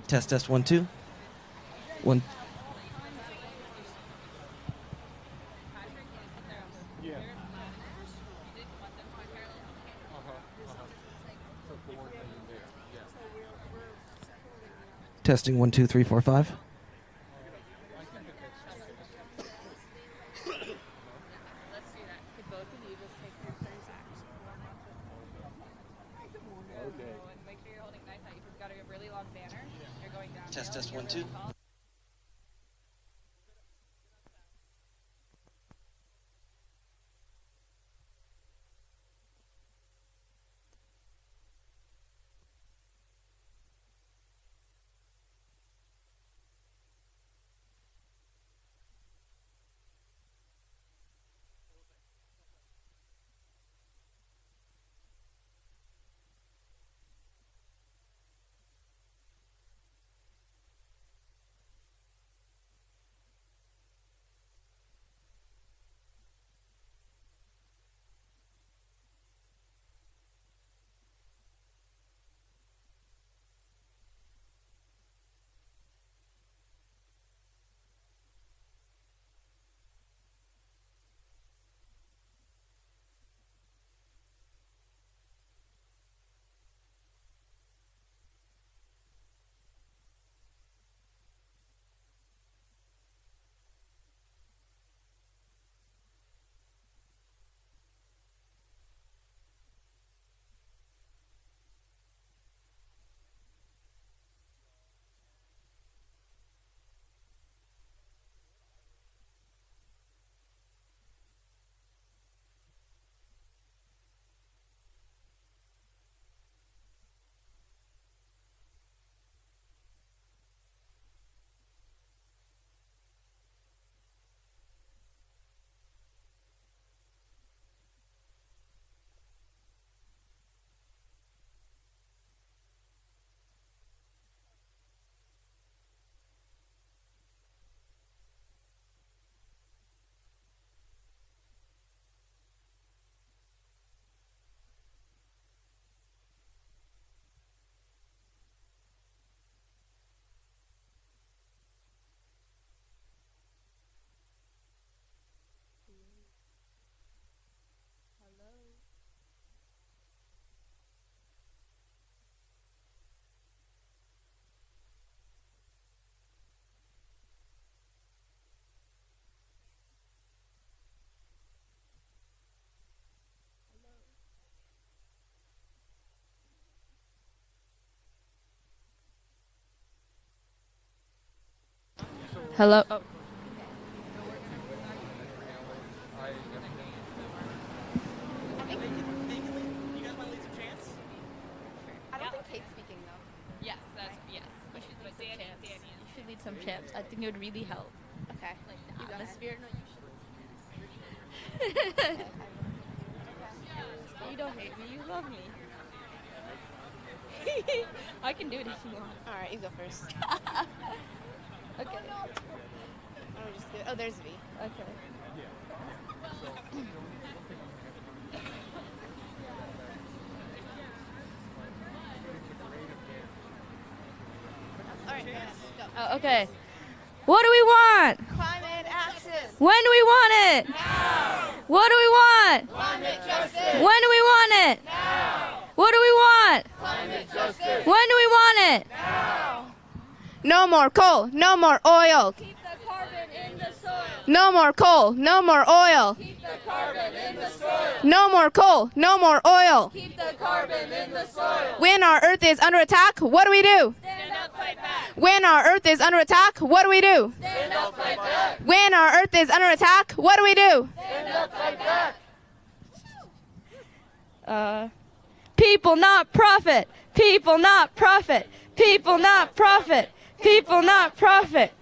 Test, test, 1, 2. 1. Testing 1, 2, 3, 4, 5. Test, test, 1, 2. Hello. Oh. I don't think Kate's speaking though. Yes, yes. You should lead some chants. You should lead some chants. I think it would really help. Okay. Like the You go ahead. atmosphere. No, you should. You don't hate me. You love me. I can do it if you want. All right, you go first. Okay. Oh, there's V. Okay. All right, go. Oh, okay. What do we want? Climate action. When do we want it? Now. What do we want? Climate justice. When do we want it? Now. What do we want? Climate justice. When do we want it? Now. No more coal. No more oil. Keep the carbon in the soil. No more coal. No more oil. Keep the carbon in the soil. No more coal. No more oil. Keep the carbon in the soil. When our Earth is under attack, what do we do? Stand up, fight back. When our Earth is under attack, what do we do? Stand up, fight back. When our Earth is under attack, what do we do? Stand up, fight back. People not profit. People not profit. People not profit. People not profit.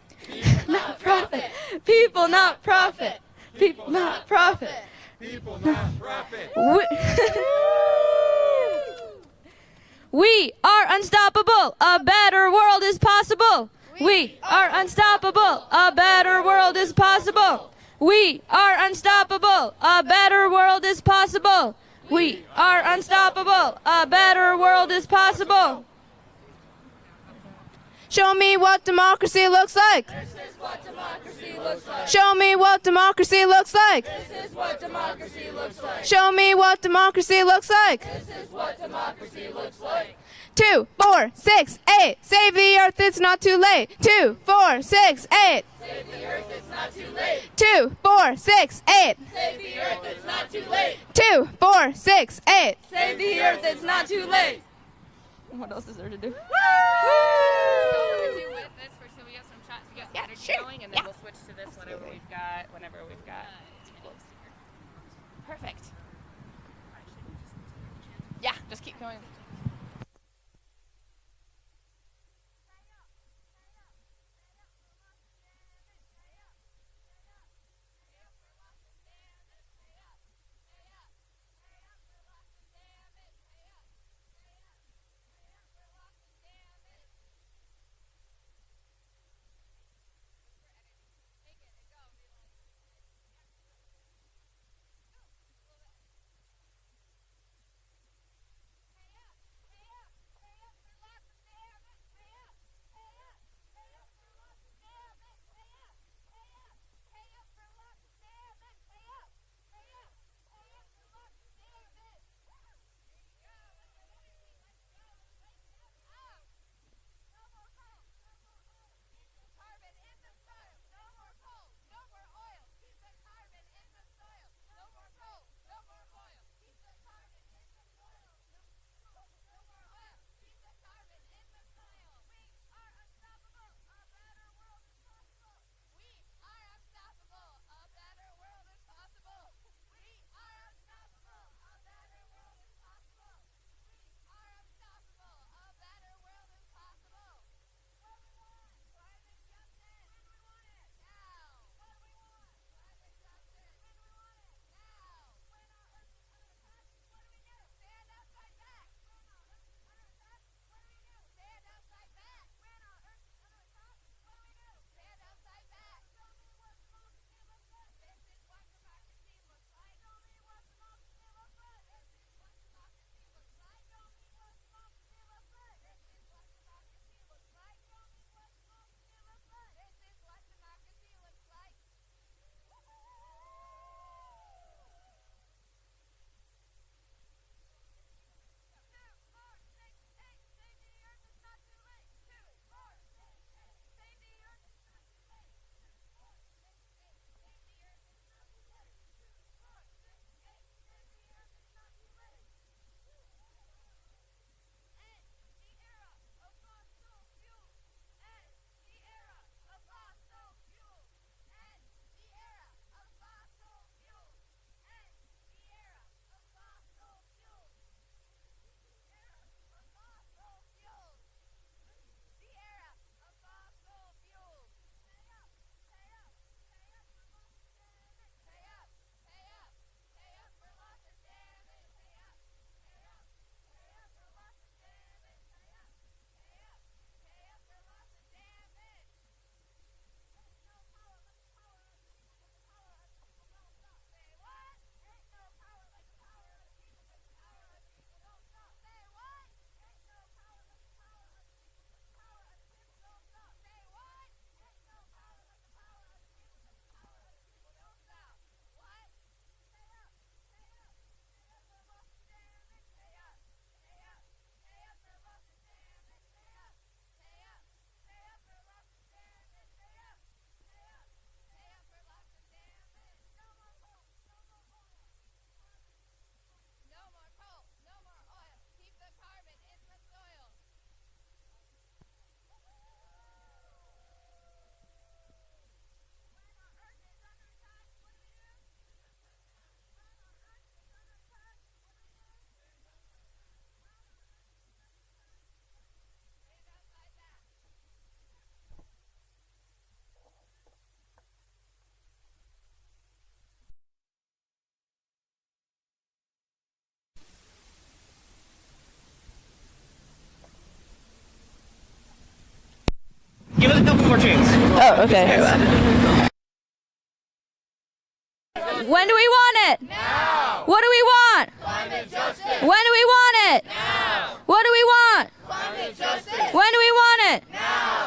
Not profit. People not profit. People not profit. People not profit. We are unstoppable. A better world is possible. We are unstoppable. A better world is possible. We are unstoppable. A better world is possible. We are unstoppable. A better world is possible. Show me what democracy looks like. This is what democracy looks like. Show me what democracy looks like. This is what democracy looks like. Show me what democracy looks like. This is what democracy looks like. 2, 4, 6, 8. Save the earth, it's not too late. 2, 4, 6, 8. Save the earth, it's not too late. 2, 4, 6, 8. Save the earth, it's not too late. 2, 4, 6, 8. Save the earth, it's not too late. What else is there to do? Do with this for so we have some shots to get some energy sure. going, and then we'll switch to this whenever we've got. Perfect. Yeah, just keep going. Give it a couple more tunes. Oh, okay. When do we want it? Now! What do we want? Climate justice! When do we want it? Now! What do we want? Climate justice! When do we want it? Now!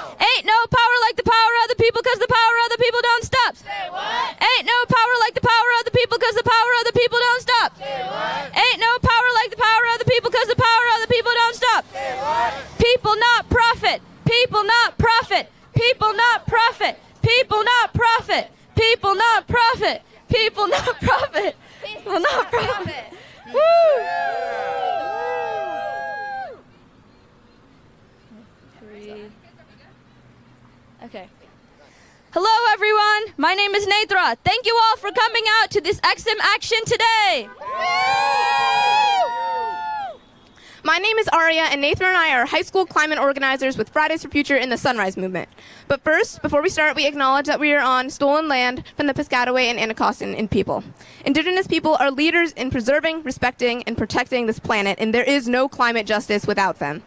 3. Okay. Hello, everyone. My name is Netra. Thank you all for coming out to this EXIM action today. My name is Aria, and Nathan and I are high school climate organizers with Fridays for Future in the Sunrise Movement. But first, before we start, we acknowledge that we are on stolen land from the Piscataway and Anacostan people. Indigenous people are leaders in preserving, respecting, and protecting this planet, and there is no climate justice without them.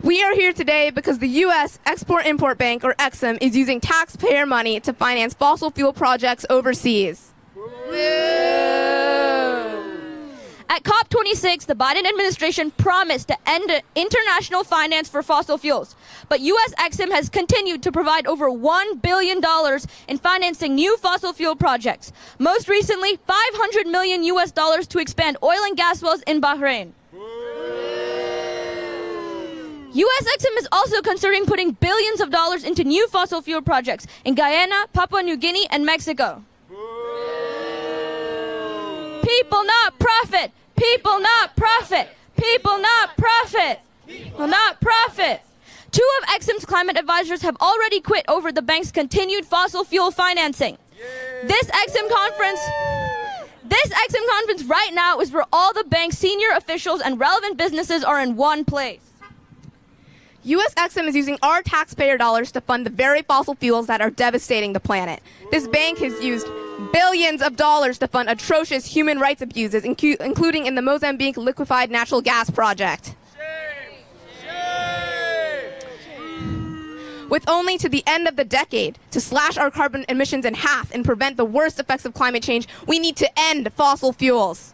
We are here today because the U.S. Export-Import Bank, or EXIM, is using taxpayer money to finance fossil fuel projects overseas. At COP26, the Biden administration promised to end international finance for fossil fuels. But U.S. EXIM has continued to provide over $1 billion in financing new fossil fuel projects. Most recently, $500 million US to expand oil and gas wells in Bahrain. U.S. EXIM is also considering putting billions of dollars into new fossil fuel projects in Guyana, Papua New Guinea, and Mexico. People not profit. People not profit. People not profit. People not profit. 2 of EXIM's climate advisors have already quit over the bank's continued fossil fuel financing. This EXIM conference right now is where all the bank's senior officials and relevant businesses are in one place. U.S. EXIM is using our taxpayer dollars to fund the very fossil fuels that are devastating the planet. This bank has used billions of dollars to fund atrocious human rights abuses, including in the Mozambique liquefied natural gas project. With only to the end of the decade to slash our carbon emissions in half and prevent the worst effects of climate change, we need to end fossil fuels.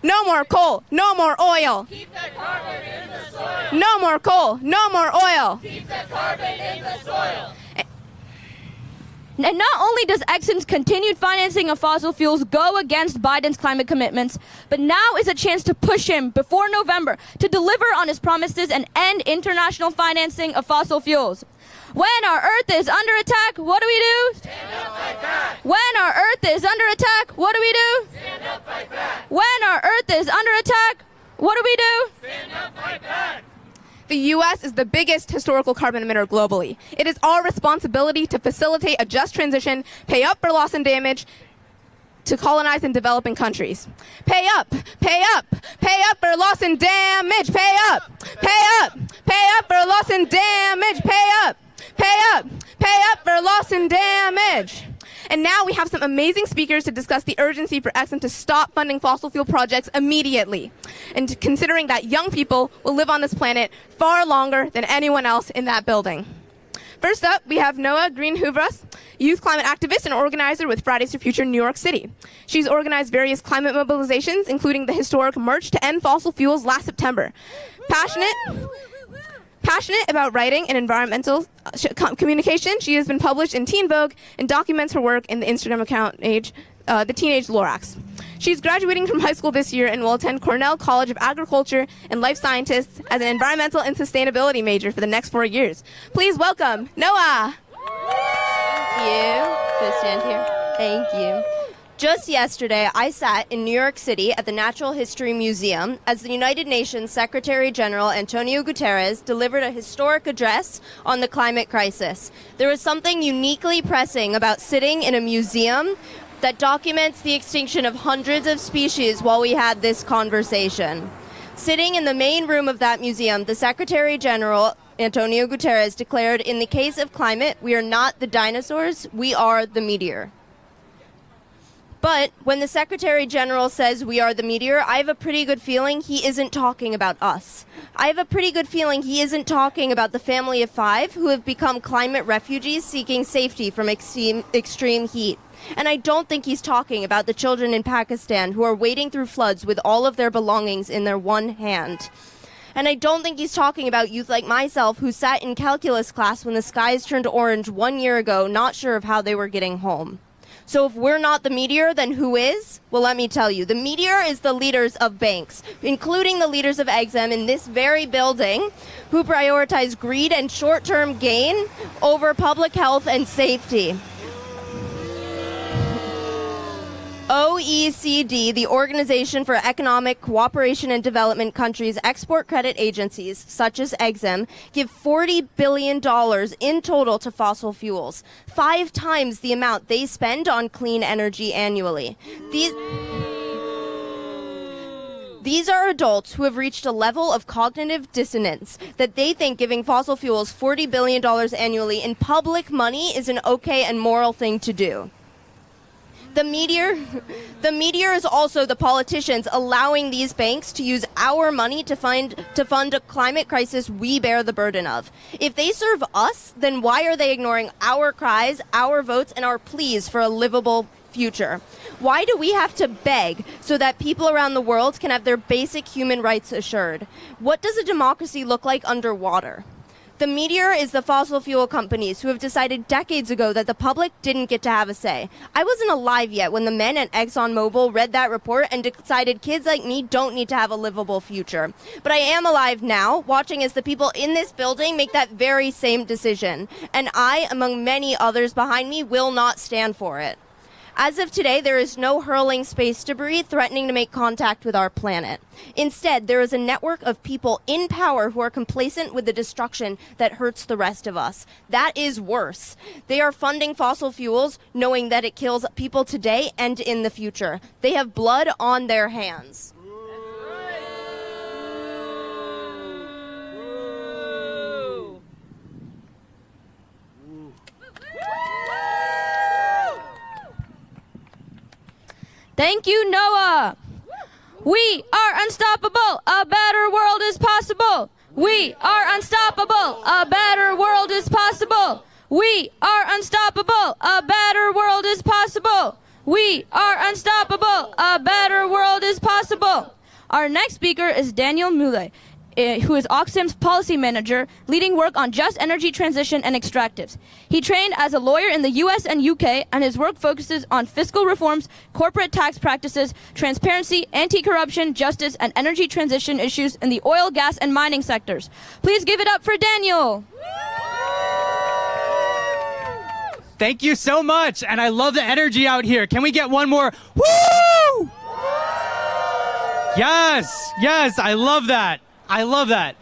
No more coal, no more oil. Keep the carbon in the soil. No more coal, no more oil. Keep the carbon in the soil. And not only does EXIM's continued financing of fossil fuels go against Biden's climate commitments, but now is a chance to push him before November to deliver on his promises and end international financing of fossil fuels. When our Earth is under attack, what do we do? Stand up, fight back. When our Earth is under attack, what do we do? Stand up, fight back. When our Earth is under attack, what do we do? Stand up, fight back. The U.S. is the biggest historical carbon emitter globally. It is our responsibility to facilitate a just transition, pay up for loss and damage to colonized and developing countries. Pay up, pay up, pay up for loss and damage, pay up, pay up, pay up for loss and damage, pay up, pay up, pay up for loss and damage. And now we have some amazing speakers to discuss the urgency for EXIM to stop funding fossil fuel projects immediately, and considering that young people will live on this planet far longer than anyone else in that building. First up, we have Noah Green-Huvras, youth climate activist and organizer with Fridays for Future New York City. She's organized various climate mobilizations, including the historic March to End Fossil Fuels last September. Passionate about writing and environmental communication, she has been published in Teen Vogue and documents her work in the Instagram account The Teenage Lorax. She's graduating from high school this year and will attend Cornell College of Agriculture and Life Sciences as an environmental and sustainability major for the next 4 years. Please welcome Noah. Thank you. Just stand here. Thank you. Just yesterday, I sat in New York City at the Natural History Museum as the United Nations Secretary General Antonio Guterres delivered a historic address on the climate crisis. There was something uniquely pressing about sitting in a museum that documents the extinction of hundreds of species while we had this conversation. Sitting in the main room of that museum, the Secretary General Antonio Guterres declared, "In the case of climate, we are not the dinosaurs, we are the meteor." But when the Secretary General says we are the meteor, I have a pretty good feeling he isn't talking about us. I have a pretty good feeling he isn't talking about the family of 5 who have become climate refugees seeking safety from extreme heat. And I don't think he's talking about the children in Pakistan who are wading through floods with all of their belongings in their one hand. And I don't think he's talking about youth like myself who sat in calculus class when the skies turned orange 1 year ago, not sure of how they were getting home. So if we're not the meteor, then who is? Well, let me tell you. The meteor is the leaders of banks, including the leaders of EXIM in this very building, who prioritize greed and short-term gain over public health and safety. OECD, the Organization for Economic Cooperation and Development countries' export credit agencies, such as EXIM, give $40 billion in total to fossil fuels, 5 times the amount they spend on clean energy annually. These are adults who have reached a level of cognitive dissonance that they think giving fossil fuels $40 billion annually in public money is an okay and moral thing to do. The meteor is also the politicians allowing these banks to use our money to fund a climate crisis we bear the burden of. If they serve us, then why are they ignoring our cries, our votes, and our pleas for a livable future? Why do we have to beg so that people around the world can have their basic human rights assured? What does a democracy look like underwater? The meteor is the fossil fuel companies who have decided decades ago that the public didn't get to have a say. I wasn't alive yet when the men at ExxonMobil read that report and decided kids like me don't need to have a livable future. But I am alive now, watching as the people in this building make that very same decision. And I, among many others behind me, will not stand for it. As of today, there is no hurling space debris threatening to make contact with our planet. Instead, there is a network of people in power who are complacent with the destruction that hurts the rest of us. That is worse. They are funding fossil fuels, knowing that it kills people today and in the future. They have blood on their hands. Thank you, Noah. We are unstoppable. A better world is possible. We are unstoppable. A better world is possible. We are unstoppable. A better world is possible. We are unstoppable. A better world is possible. Our next speaker is Daniel Mule, who is EXIM's policy manager, leading work on just energy transition and extractives. He trained as a lawyer in the US and UK, and his work focuses on fiscal reforms, corporate tax practices, transparency, anti-corruption, justice, and energy transition issues in the oil, gas, and mining sectors. Please give it up for Daniel. Thank you so much, and I love the energy out here. Can we get one more? Woo! Yes, I love that. I love that.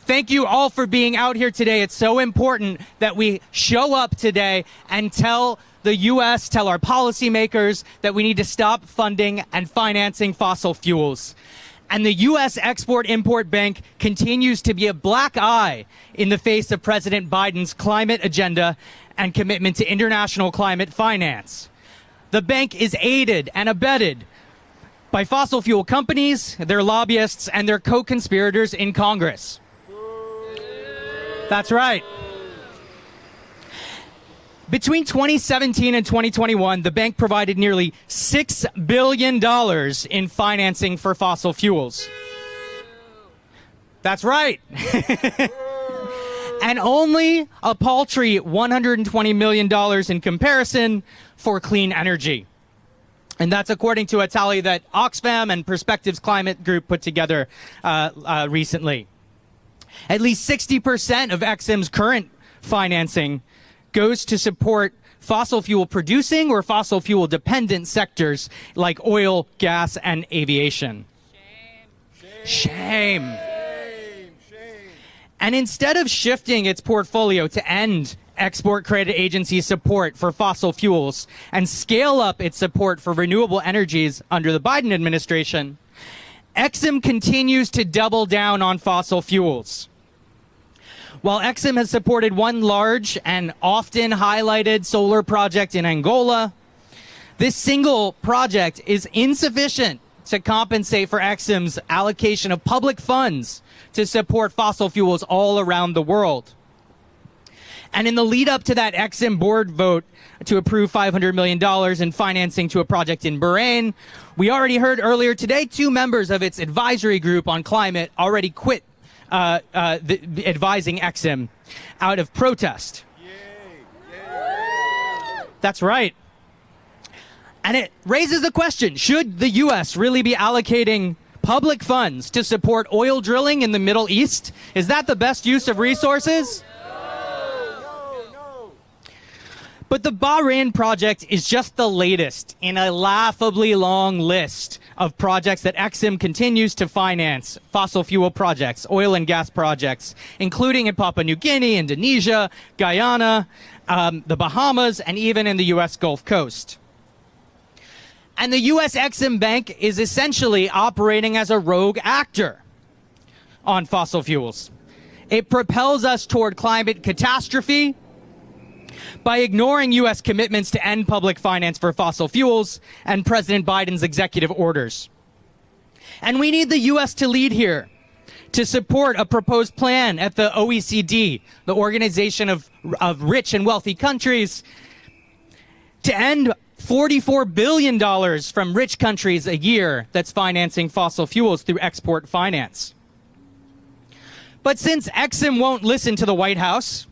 Thank you all for being out here today. It's so important that we show up today and tell the U.S., tell our policymakers that we need to stop funding and financing fossil fuels. And the U.S. Export-Import Bank continues to be a black eye in the face of President Biden's climate agenda and commitment to international climate finance. The bank is aided and abetted by fossil fuel companies, their lobbyists, and their co-conspirators in Congress. That's right. Between 2017 and 2021, the bank provided nearly $6 billion in financing for fossil fuels. That's right. And only a paltry $120 million in comparison for clean energy. And that's according to a tally that Oxfam and Perspectives Climate Group put together recently. At least 60% of EXIM's current financing goes to support fossil fuel producing or fossil fuel dependent sectors like oil, gas, and aviation. Shame. And instead of shifting its portfolio to end export credit agency support for fossil fuels and scale up its support for renewable energies under the Biden administration, EXIM continues to double down on fossil fuels. While EXIM has supported one large and often highlighted solar project in Angola, this single project is insufficient to compensate for EXIM's allocation of public funds to support fossil fuels all around the world. And in the lead up to that EXIM board vote to approve $500 million in financing to a project in Bahrain, we already heard earlier today 2 members of its advisory group on climate already quit advising EXIM out of protest. That's right. And it raises the question, should the U.S. really be allocating public funds to support oil drilling in the Middle East? Is that the best use of resources? But the Bahrain project is just the latest in a laughably long list of projects that EXIM continues to finance, fossil fuel projects, oil and gas projects, including in Papua New Guinea, Indonesia, Guyana, the Bahamas, and even in the U.S. Gulf Coast. And the U.S. EXIM Bank is essentially operating as a rogue actor on fossil fuels. It propels us toward climate catastrophe by ignoring U.S. commitments to end public finance for fossil fuels and President Biden's executive orders. And we need the U.S. to lead here, to support a proposed plan at the OECD, the Organization of Rich and Wealthy Countries, to end $44 billion from rich countries a year that's financing fossil fuels through export finance. But since EXIM won't listen to the White House,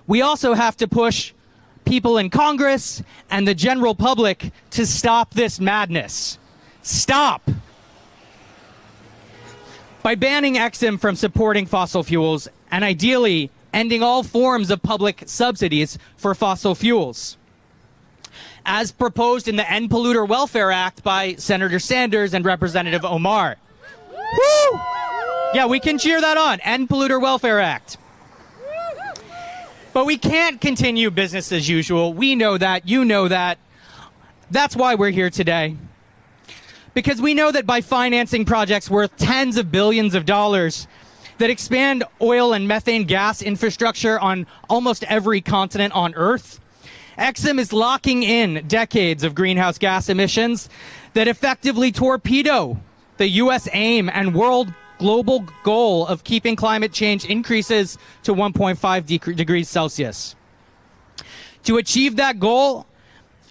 we also have to push people in Congress and the general public to stop this madness. Stop! By banning EXIM from supporting fossil fuels and ideally ending all forms of public subsidies for fossil fuels, as proposed in the End Polluter Welfare Act by Senator Sanders and Representative Omar. Woo! Yeah, we can cheer that on. End Polluter Welfare Act. But we can't continue business as usual. We know that. You know that. That's why we're here today. Because we know that by financing projects worth tens of billions of dollars that expand oil and methane gas infrastructure on almost every continent on Earth, EXIM is locking in decades of greenhouse gas emissions that effectively torpedo the U.S. aim and world global goal of keeping climate change increases to 1.5 degrees Celsius. To achieve that goal,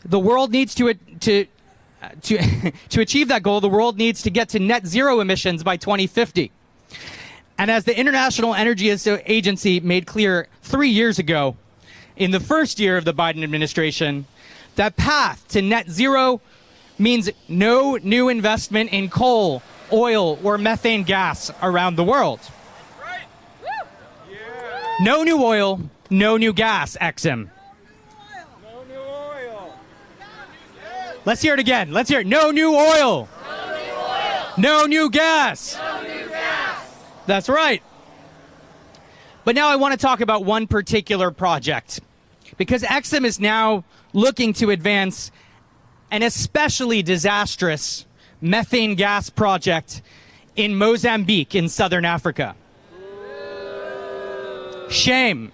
the world needs to achieve that goal, the world needs to get to net zero emissions by 2050. And as the International Energy Agency made clear 3 years ago, in the first year of the Biden administration, that path to net zero means no new investment in coal, oil, or methane gas around the world. No new oil, no new gas, EXIM. No new oil. Let's hear it again. Let's hear it. No new oil. No new oil. No new gas. No new gas. That's right. But now I want to talk about one particular project, because EXIM is now looking to advance an especially disastrous methane gas project in Mozambique in southern Africa. Shame.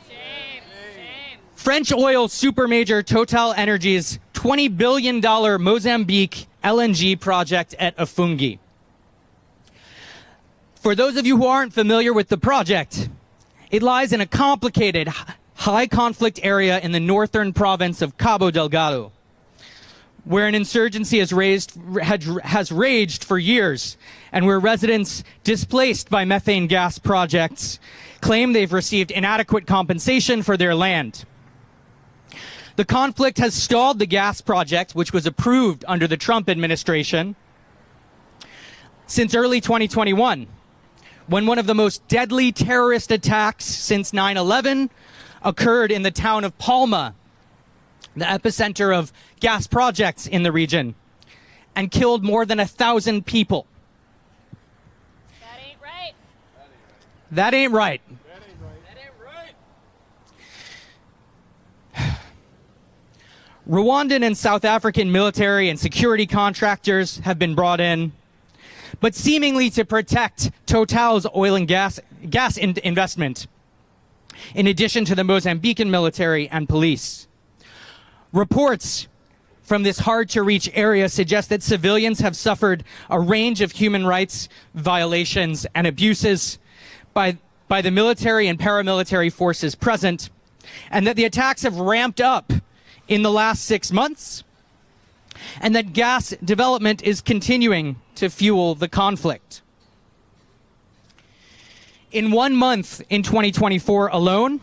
Shame. Shame. French oil supermajor Total Energies' $20 billion Mozambique LNG project at Afungi. For those of you who aren't familiar with the project, it lies in a complicated, high conflict area in the northern province of Cabo Delgado, where an insurgency has raged for years, and where residents displaced by methane gas projects claim they've received inadequate compensation for their land. The conflict has stalled the gas project, which was approved under the Trump administration, since early 2021, when one of the most deadly terrorist attacks since 9/11 occurred in the town of Palma, the epicenter of gas projects in the region, and killed more than 1,000 people. That ain't right. That ain't right. That ain't right. Rwandan and South African military and security contractors have been brought in, but seemingly to protect Total's oil and gas investment, in addition to the Mozambican military and police. Reports from this hard-to-reach area suggest that civilians have suffered a range of human rights violations and abuses by the military and paramilitary forces present, and that the attacks have ramped up in the last 6 months, and that gas development is continuing to fuel the conflict. In 1 month in 2024 alone,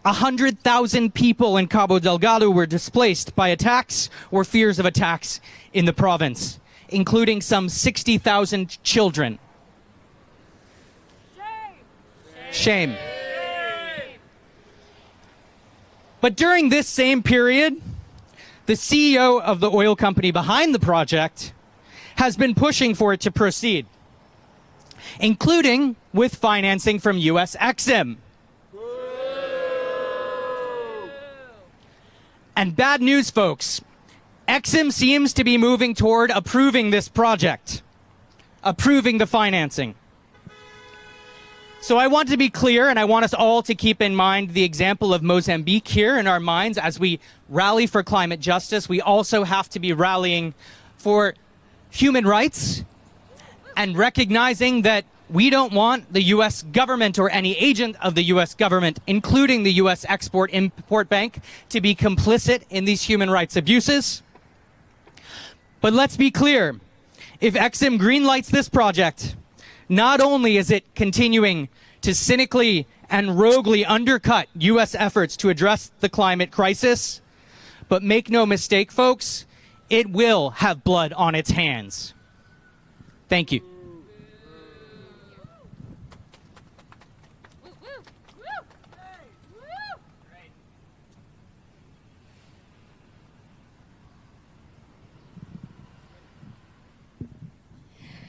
100,000 people in Cabo Delgado were displaced by attacks or fears of attacks in the province, including some 60,000 children. Shame. But during this same period, the CEO of the oil company behind the project has been pushing for it to proceed, including with financing from US EXIM. And bad news, folks. EXIM seems to be moving toward approving this project, approving the financing. So I want to be clear, and I want us all to keep in mind the example of Mozambique here in our minds as we rally for climate justice. We also have to be rallying for human rights and recognizing that we don't want the U.S. government or any agent of the U.S. government, including the U.S. Export-Import Bank, to be complicit in these human rights abuses. But let's be clear. If EXIM greenlights this project, not only is it continuing to cynically and roguely undercut U.S. efforts to address the climate crisis, but make no mistake, folks, it will have blood on its hands. Thank you.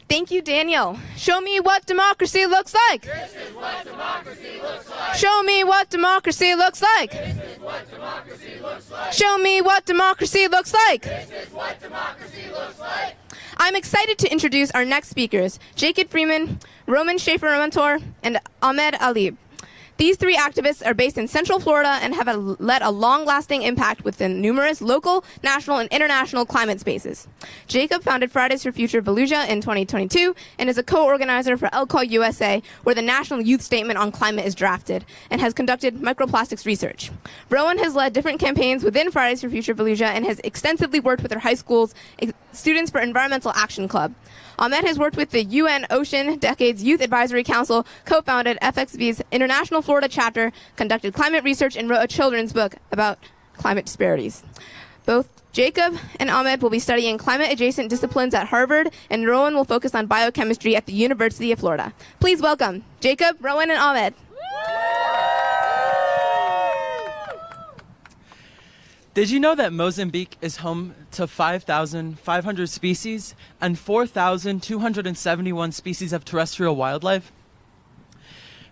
Thank you, Daniel. Show me what democracy looks like. This is what democracy looks like. Show me what democracy looks like. This is what democracy looks like. Show me what democracy looks like. This is what democracy looks like. I'm excited to introduce our next speakers, Jacob Freeman, Roman Schaefer-Mentor, and Ahmed Alib. These three activists are based in Central Florida and have led a long-lasting impact within numerous local, national, and international climate spaces. Jacob founded Fridays for Future Fallujah in 2022 and is a co-organizer for ELCAL USA, where the National Youth Statement on Climate is drafted, and has conducted microplastics research. Rowan has led different campaigns within Fridays for Future Fallujah and has extensively worked with their high schools, Students for Environmental Action Club. Ahmed has worked with the UN Ocean Decades Youth Advisory Council, co-founded FXV's International Florida chapter, conducted climate research, and wrote a children's book about climate disparities. Both Jacob and Ahmed will be studying climate-adjacent disciplines at Harvard, and Rowan will focus on biochemistry at the University of Florida. Please welcome Jacob, Rowan, and Ahmed. Did you know that Mozambique is home to 5,500 species and 4,271 species of terrestrial wildlife?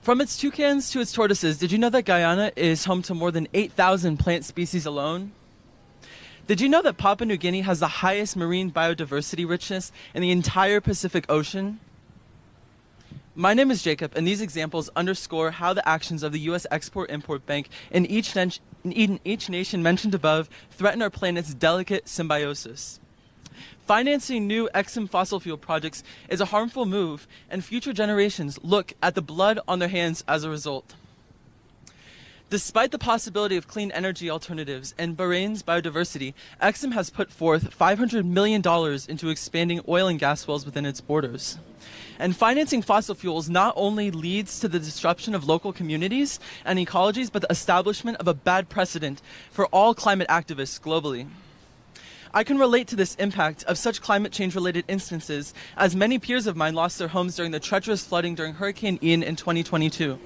From its toucans to its tortoises, did you know that Guyana is home to more than 8,000 plant species alone? Did you know that Papua New Guinea has the highest marine biodiversity richness in the entire Pacific Ocean? My name is Jacob, and these examples underscore how the actions of the U.S. Export-Import Bank in each nation mentioned above threaten our planet's delicate symbiosis. Financing new EXIM fossil fuel projects is a harmful move, and future generations look at the blood on their hands as a result. Despite the possibility of clean energy alternatives and Bahrain's biodiversity, EXIM has put forth $500 million into expanding oil and gas wells within its borders. And financing fossil fuels not only leads to the disruption of local communities and ecologies, but the establishment of a bad precedent for all climate activists globally. I can relate to this impact of such climate change-related instances, as many peers of mine lost their homes during the treacherous flooding during Hurricane Ian in 2022.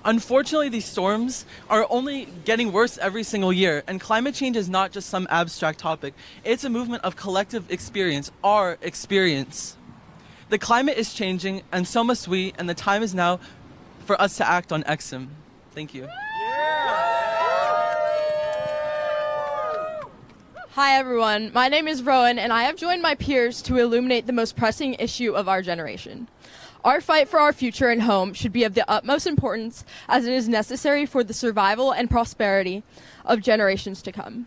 Unfortunately, these storms are only getting worse every single year, and climate change is not just some abstract topic. It's a movement of collective experience, our experience. The climate is changing, and so must we, and the time is now for us to act on EXIM. Thank you. Hi everyone, my name is Rowan, and I have joined my peers to illuminate the most pressing issue of our generation. Our fight for our future and home should be of the utmost importance, as it is necessary for the survival and prosperity of generations to come.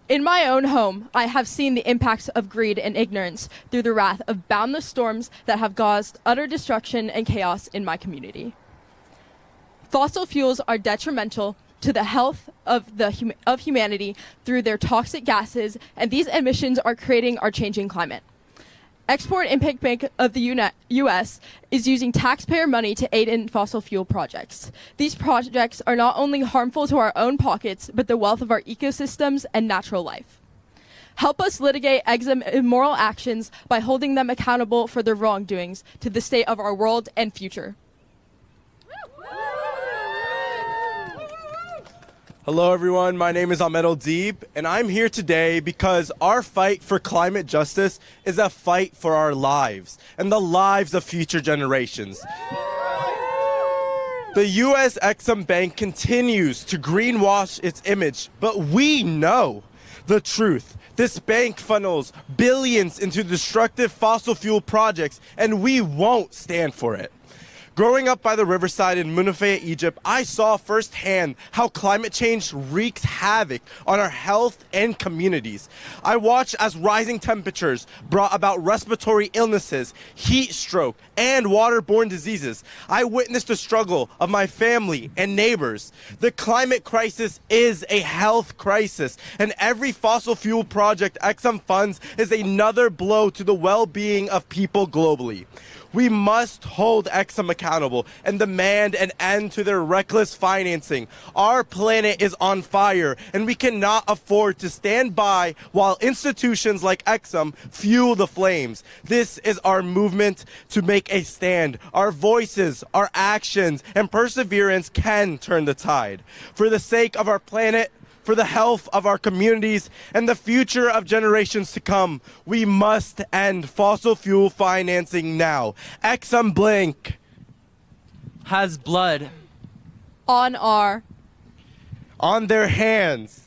In my own home, I have seen the impacts of greed and ignorance through the wrath of boundless storms that have caused utter destruction and chaos in my community. Fossil fuels are detrimental to the health of humanity through their toxic gases, and these emissions are creating our changing climate. Export-Import Bank of the U.S. is using taxpayer money to aid in fossil fuel projects. These projects are not only harmful to our own pockets, but the wealth of our ecosystems and natural life. Help us litigate EXIM immoral actions by holding them accountable for their wrongdoings to the state of our world and future. Hello everyone, my name is Ahmed Deeb, and I'm here today because our fight for climate justice is a fight for our lives and the lives of future generations. The U.S. EXIM Bank continues to greenwash its image, but we know the truth. This bank funnels billions into destructive fossil fuel projects, and we won't stand for it. Growing up by the riverside in Munafeh, Egypt, I saw firsthand how climate change wreaks havoc on our health and communities. I watched as rising temperatures brought about respiratory illnesses, heat stroke, and waterborne diseases. I witnessed the struggle of my family and neighbors. The climate crisis is a health crisis, and every fossil fuel project EXIM funds is another blow to the well-being of people globally. We must hold EXIM accountable and demand an end to their reckless financing. Our planet is on fire, and we cannot afford to stand by while institutions like EXIM fuel the flames. This is our movement to make a stand. Our voices, our actions, and perseverance can turn the tide. For the sake of our planet, for the health of our communities, and the future of generations to come, we must end fossil fuel financing now. EXIM Blink Has blood On their hands.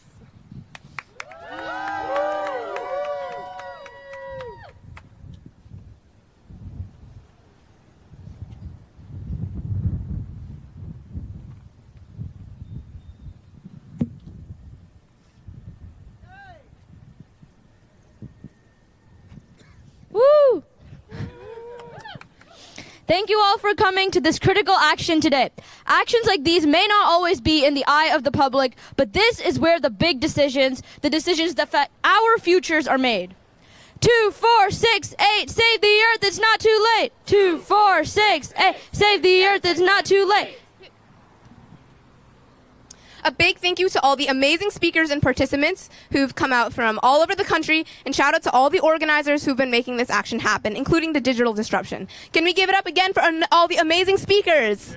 Woo! Thank you all for coming to this critical action today. Actions like these may not always be in the eye of the public, but this is where the big decisions, the decisions that affect our futures are made. 2, 4, 6, 8, save the earth, it's not too late. 2, 4, 6, 8, save the earth, it's not too late. A big thank you to all the amazing speakers and participants who've come out from all over the country, and shout out to all the organizers who've been making this action happen, including the digital disruption. Can we give it up again for all the amazing speakers?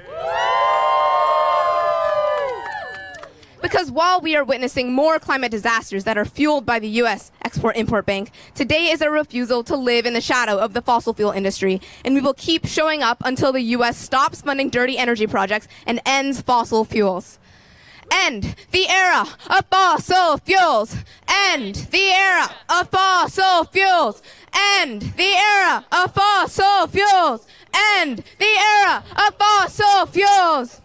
Because while we are witnessing more climate disasters that are fueled by the U.S. Export-Import Bank, today is a refusal to live in the shadow of the fossil fuel industry, and we will keep showing up until the U.S. stops funding dirty energy projects and ends fossil fuels. End the era of fossil fuels. End the era of fossil fuels. End the era of fossil fuels. End the era of fossil fuels.